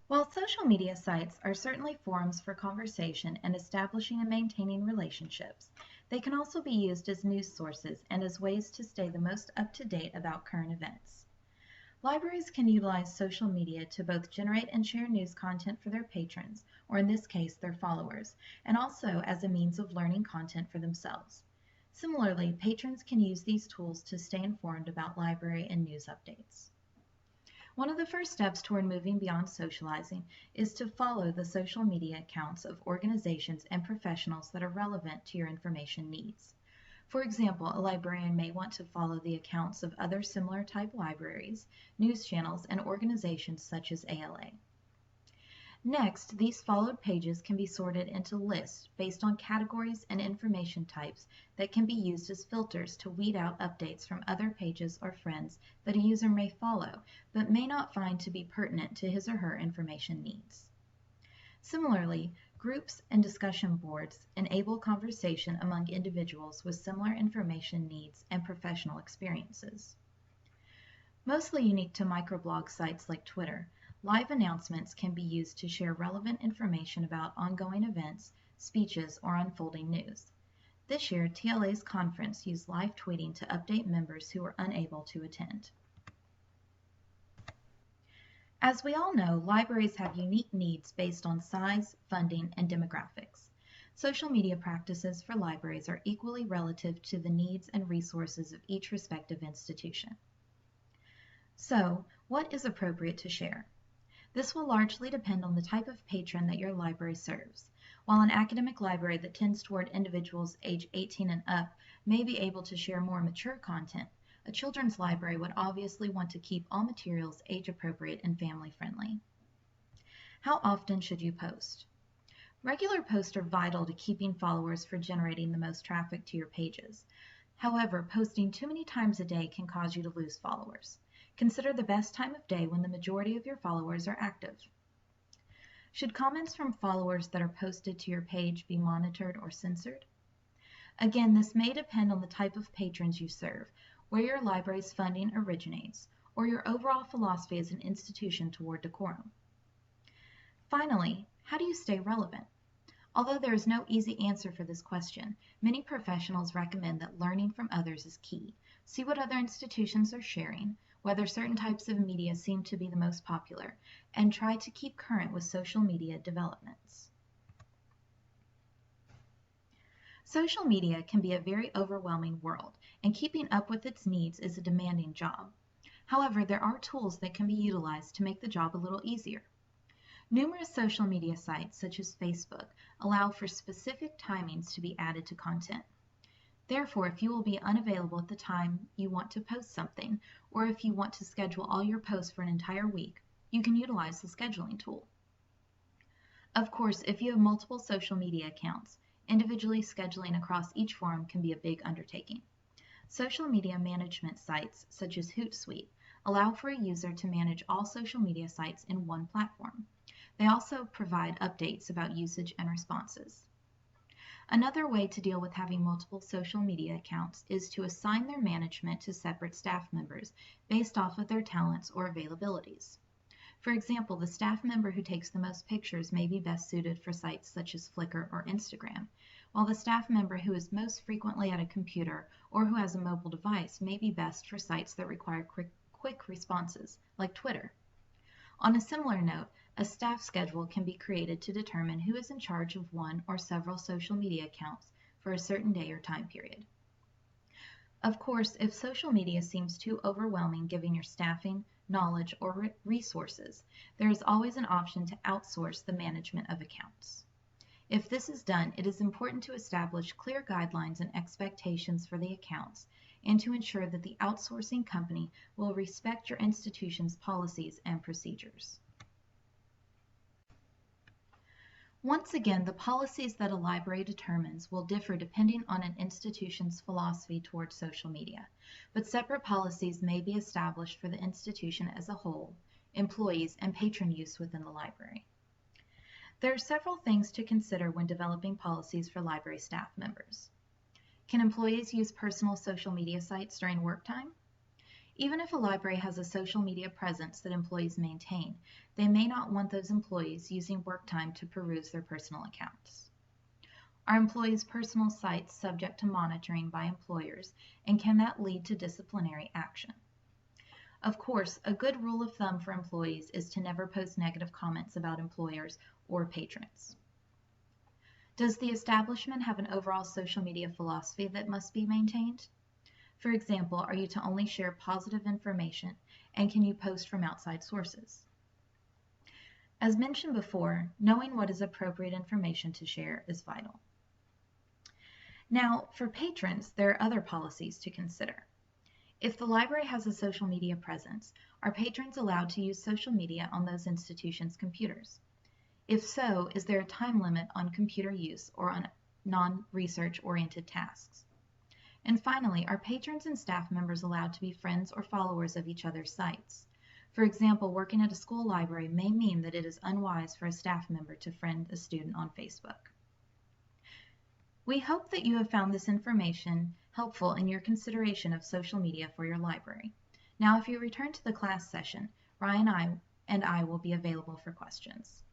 While social media sites are certainly forums for conversation and establishing and maintaining relationships, they can also be used as news sources and as ways to stay the most up to date about current events. Libraries can utilize social media to both generate and share news content for their patrons, or in this case, their followers, and also as a means of learning content for themselves. Similarly, patrons can use these tools to stay informed about library and news updates. One of the first steps toward moving beyond socializing is to follow the social media accounts of organizations and professionals that are relevant to your information needs. For example, a librarian may want to follow the accounts of other similar type libraries, news channels, and organizations such as ALA. Next, these followed pages can be sorted into lists based on categories and information types that can be used as filters to weed out updates from other pages or friends that a user may follow, but may not find to be pertinent to his or her information needs. Similarly, groups and discussion boards enable conversation among individuals with similar information needs and professional experiences. Mostly unique to microblog sites like Twitter, live announcements can be used to share relevant information about ongoing events, speeches, or unfolding news. This year, TLA's conference used live tweeting to update members who were unable to attend. As we all know, libraries have unique needs based on size, funding, and demographics. Social media practices for libraries are equally relative to the needs and resources of each respective institution. So, what is appropriate to share? This will largely depend on the type of patron that your library serves. While an academic library that tends toward individuals age 18 and up may be able to share more mature content, a children's library would obviously want to keep all materials age appropriate and family friendly. How often should you post? Regular posts are vital to keeping followers for generating the most traffic to your pages. However, posting too many times a day can cause you to lose followers. Consider the best time of day when the majority of your followers are active. Should comments from followers that are posted to your page be monitored or censored? Again, this may depend on the type of patrons you serve, where your library's funding originates, or your overall philosophy as an institution toward decorum. Finally, how do you stay relevant? Although there is no easy answer for this question, many professionals recommend that learning from others is key. See what other institutions are sharing, whether certain types of media seem to be the most popular, and try to keep current with social media developments. Social media can be a very overwhelming world, and keeping up with its needs is a demanding job. However, there are tools that can be utilized to make the job a little easier. Numerous social media sites, such as Facebook, allow for specific timings to be added to content. Therefore, if you will be unavailable at the time you want to post something, or if you want to schedule all your posts for an entire week, you can utilize the scheduling tool. Of course, if you have multiple social media accounts, individually scheduling across each forum can be a big undertaking. Social media management sites, such as Hootsuite, allow for a user to manage all social media sites in one platform. They also provide updates about usage and responses. Another way to deal with having multiple social media accounts is to assign their management to separate staff members based off of their talents or availabilities. For example, the staff member who takes the most pictures may be best suited for sites such as Flickr or Instagram, while the staff member who is most frequently at a computer or who has a mobile device may be best for sites that require quick responses, like Twitter. On a similar note, a staff schedule can be created to determine who is in charge of one or several social media accounts for a certain day or time period. Of course, if social media seems too overwhelming given your staffing, knowledge, or resources, there is always an option to outsource the management of accounts. If this is done, it is important to establish clear guidelines and expectations for the accounts and to ensure that the outsourcing company will respect your institution's policies and procedures. Once again, the policies that a library determines will differ depending on an institution's philosophy toward social media, but separate policies may be established for the institution as a whole, employees, and patron use within the library. There are several things to consider when developing policies for library staff members. Can employees use personal social media sites during work time? Even if a library has a social media presence that employees maintain, they may not want those employees using work time to peruse their personal accounts. Are employees' personal sites subject to monitoring by employers, and can that lead to disciplinary action? Of course, a good rule of thumb for employees is to never post negative comments about employers or patrons. Does the establishment have an overall social media philosophy that must be maintained? For example, are you to only share positive information, and can you post from outside sources? As mentioned before, knowing what is appropriate information to share is vital. Now, for patrons, there are other policies to consider. If the library has a social media presence, are patrons allowed to use social media on those institutions' computers? If so, is there a time limit on computer use or on non-research oriented tasks? And finally, are patrons and staff members allowed to be friends or followers of each other's sites? For example, working at a school library may mean that it is unwise for a staff member to friend a student on Facebook. We hope that you have found this information helpful in your consideration of social media for your library. Now, if you return to the class session, Ryan and I will be available for questions.